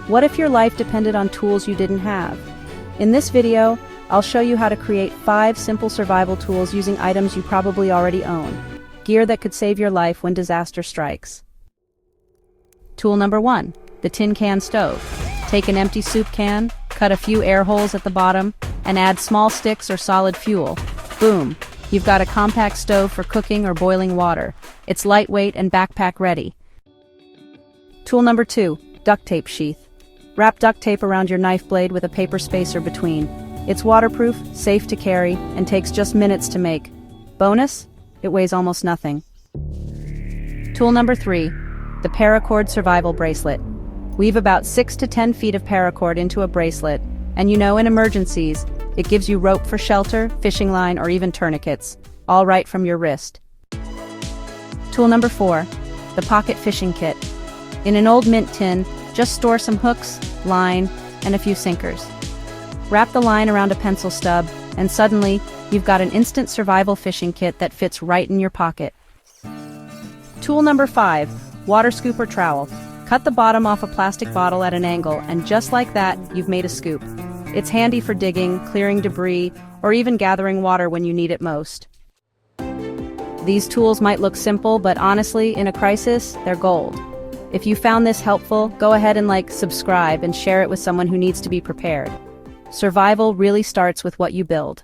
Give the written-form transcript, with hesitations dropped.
What if your life depended on tools you didn't have? In this video, I'll show you how to create 5 simple survival tools using items you probably already own. Gear that could save your life when disaster strikes. Tool number 1, the tin can stove. Take an empty soup can, cut a few air holes at the bottom, and add small sticks or solid fuel. Boom! You've got a compact stove for cooking or boiling water. It's lightweight and backpack ready. Tool number 2, duct tape sheath. Wrap duct tape around your knife blade with a paper spacer between. It's waterproof, safe to carry, and takes just minutes to make. Bonus? It weighs almost nothing. Tool number 3, the paracord survival bracelet. Weave about 6 to 10 feet of paracord into a bracelet, and in emergencies, it gives you rope for shelter, fishing line, or even tourniquets, all right from your wrist. Tool number 4, the pocket fishing kit. In an old mint tin, just store some hooks, line, and a few sinkers. Wrap the line around a pencil stub, and suddenly, you've got an instant survival fishing kit that fits right in your pocket. Tool number 5, water scoop or trowel. Cut the bottom off a plastic bottle at an angle, and just like that, you've made a scoop. It's handy for digging, clearing debris, or even gathering water when you need it most. These tools might look simple, but honestly, in a crisis, they're gold. If you found this helpful, go ahead and subscribe, and share it with someone who needs to be prepared. Survival really starts with what you build.